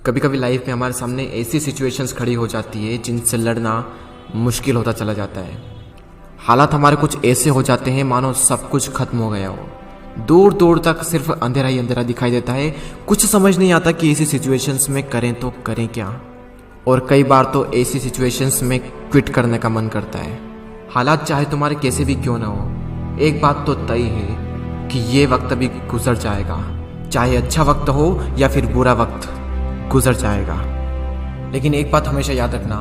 कभी कभी लाइफ में हमारे सामने ऐसी सिचुएशंस खड़ी हो जाती है जिनसे लड़ना मुश्किल होता चला जाता है। हालात हमारे कुछ ऐसे हो जाते हैं मानो सब कुछ खत्म हो गया हो। दूर दूर तक सिर्फ अंधेरा ही अंधेरा दिखाई देता है। कुछ समझ नहीं आता कि ऐसी सिचुएशंस में करें तो करें क्या। और कई बार तो ऐसी सिचुएशंस में क्विट करने का मन करता है। हालात चाहे तुम्हारे कैसे भी क्यों ना हो, एक बात तो तय है कि ये वक्त अभी गुजर जाएगा। चाहे अच्छा वक्त हो या फिर बुरा वक्त, गुजर जाएगा। लेकिन एक बात हमेशा याद रखना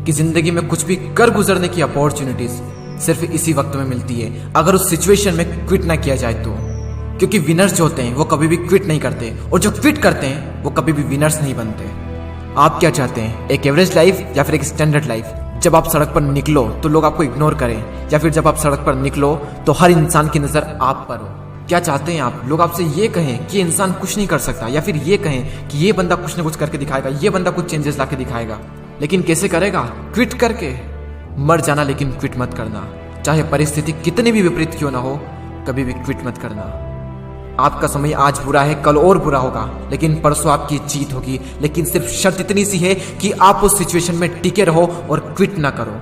कि जिंदगी में कुछ भी कर गुजरने की अपॉर्चुनिटीज सिर्फ इसी वक्त में मिलती है, अगर उस सिचुएशन में क्विट ना किया जाए तो। क्योंकि विनर्स जो होते हैं वो कभी भी क्विट नहीं करते, और जो क्विट करते हैं वो कभी भी विनर्स नहीं बनते। आप क्या चाहते हैं, एक एवरेज लाइफ या फिर एक स्टैंडर्ड लाइफ? जब आप सड़क पर निकलो तो लोग आपको इग्नोर करें, या फिर जब आप सड़क पर निकलो तो हर इंसान की नजर आप पर हो? क्या चाहते हैं आप? लोग आपसे ये कहें कि इंसान कुछ नहीं कर सकता, या फिर ये कहें कि ये बंदा कुछ ना कुछ करके दिखाएगा, ये बंदा कुछ चेंजेस लाके दिखाएगा। लेकिन कैसे करेगा? क्विट करके। मर जाना, लेकिन क्विट मत करना। चाहे परिस्थिति कितनी भी विपरीत क्यों ना हो, कभी भी क्विट मत करना। आपका समय आज बुरा है, कल और बुरा होगा, लेकिन परसों आपकी जीत होगी। लेकिन सिर्फ शर्त इतनी सी है कि आप उस सिचुएशन में टिके रहो और क्विट ना करो।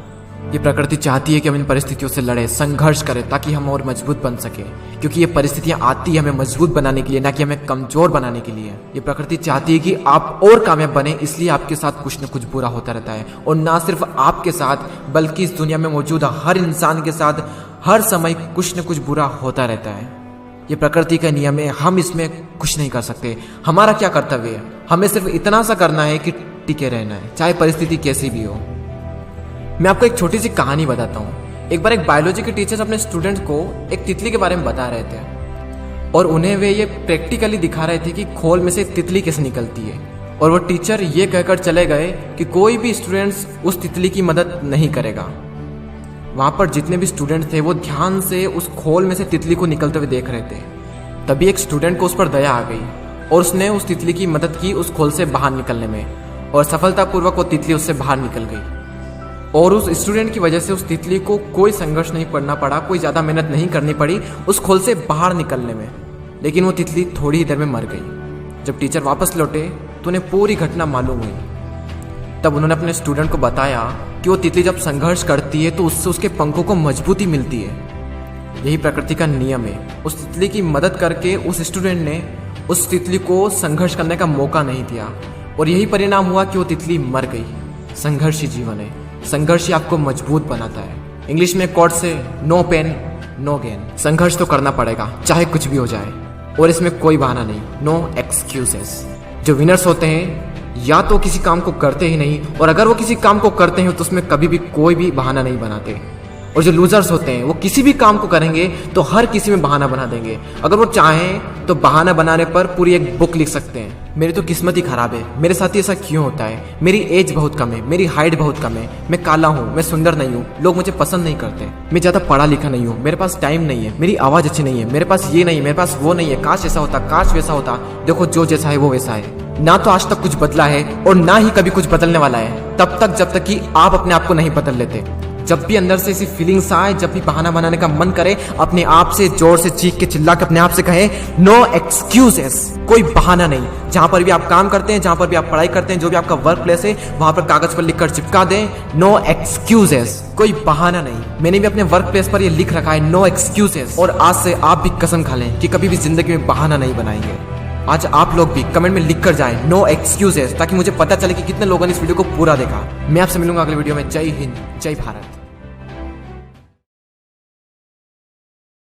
ये प्रकृति चाहती है कि हम इन परिस्थितियों से लड़े, संघर्ष करें, ताकि हम और मजबूत बन सके। क्योंकि ये परिस्थितियां आती है हमें मजबूत बनाने के लिए, ना कि हमें कमजोर बनाने के लिए। ये प्रकृति चाहती है कि आप और कामयाब बने, इसलिए आपके साथ कुछ न कुछ बुरा होता रहता है। और ना सिर्फ आपके साथ, बल्कि इस दुनिया में मौजूद हर इंसान के साथ हर समय कुछ न कुछ बुरा होता रहता है। ये प्रकृति का नियम है, हम इसमें कुछ नहीं कर सकते। हमारा क्या कर्तव्य है? हमें सिर्फ इतना सा करना है कि टिके रहना है, चाहे परिस्थिति कैसी भी हो। मैं आपको एक छोटी सी कहानी बताता हूँ। एक बार एक बायोलॉजी के टीचर अपने स्टूडेंट्स को एक तितली के बारे में बता रहे थे, और उन्हें वे ये प्रैक्टिकली दिखा रहे थे कि खोल में से तितली कैसे निकलती है। और वो टीचर ये कहकर चले गए कि कोई भी स्टूडेंट्स उस तितली की मदद नहीं करेगा। वहां पर जितने भी स्टूडेंट थे वो ध्यान से उस खोल में से तितली को निकलते हुए देख रहे थे। तभी एक स्टूडेंट को उस पर दया आ गई और उसने उस तितली की मदद की उस खोल से बाहर निकलने में, और सफलतापूर्वक वो तितली उससे बाहर निकल गई। और उस स्टूडेंट की वजह से उस तितली को कोई संघर्ष नहीं करना पड़ा, कोई ज्यादा मेहनत नहीं करनी पड़ी उस खोल से बाहर निकलने में। लेकिन वो तितली थोड़ी ही देर में मर गई। जब टीचर वापस लौटे तो उन्हें पूरी घटना मालूम हुई। तब उन्होंने अपने स्टूडेंट को बताया कि वो तितली जब संघर्ष करती है तो उससे उसके पंखों को मजबूती मिलती है। यही प्रकृति का नियम है। उस तितली की मदद करके उस स्टूडेंट ने उस तितली को संघर्ष करने का मौका नहीं दिया, और यही परिणाम हुआ कि वो तितली मर गई। संघर्ष ही जीवन है, संघर्ष ही आपको मजबूत बनाता है। इंग्लिश में कोट से नो पेन नो गेन। संघर्ष तो करना पड़ेगा, चाहे कुछ भी हो जाए, और इसमें कोई बहाना नहीं, नो एक्सक्यूजेस। जो विनर्स होते हैं या तो किसी काम को करते ही नहीं, और अगर वो किसी काम को करते हैं तो उसमें कभी भी कोई भी बहाना नहीं बनाते। और जो लूजर्स होते हैं वो किसी भी काम को करेंगे तो हर किसी में बहाना बना देंगे। अगर वो चाहें तो बहाना बनाने पर पूरी एक बुक लिख सकते हैं। मेरी तो किस्मत ही खराब है, मेरे साथ ही ऐसा क्यों होता है, मेरी एज बहुत कम है, मेरी हाइट बहुत कम है, मैं काला हूँ, मैं सुंदर नहीं हूँ, लोग मुझे पसंद नहीं करते, मैं ज्यादा पढ़ा लिखा नहीं हूँ, मेरे पास टाइम नहीं है, मेरी आवाज अच्छी नहीं है, मेरे पास ये नहीं है, मेरे पास वो नहीं है, काश ऐसा होता, काश वैसा होता। देखो, जो जैसा है वो वैसा है। ना तो आज तक कुछ बदला है और ना ही कभी कुछ बदलने वाला है, तब तक जब तक कि आप अपने आप को नहीं बदल लेते। जब भी अंदर से ऐसी फीलिंग्स आए, जब भी बहाना बनाने का मन करे, अपने आप से जोर से चीख के चिल्ला के अपने आप से कहें नो एक्सक्यूजेस। कोई बहाना नहीं। जहां पर भी आप काम करते हैं, जहां पर भी आप पढ़ाई करते हैं, जो भी आपका वर्क प्लेस है, वहां पर कागज पर लिखकर चिपका दें नो एक्सक्यूजेस। कोई बहाना नहीं। मैंने भी अपने वर्क प्लेस पर ये लिख रखा है नो एक्सक्यूजेस, और आज से आप भी कसम खा लें कि कभी भी जिंदगी में बहाना नहीं बनाएंगे। आज आप लोग भी कमेंट में लिख कर जाएं नो एक्सक्यूजेस, ताकि मुझे पता चले कि कितने लोगों ने इस वीडियो को पूरा देखा। मैं आपसे मिलूंगा अगले वीडियो में। जय हिंद, जय भारत।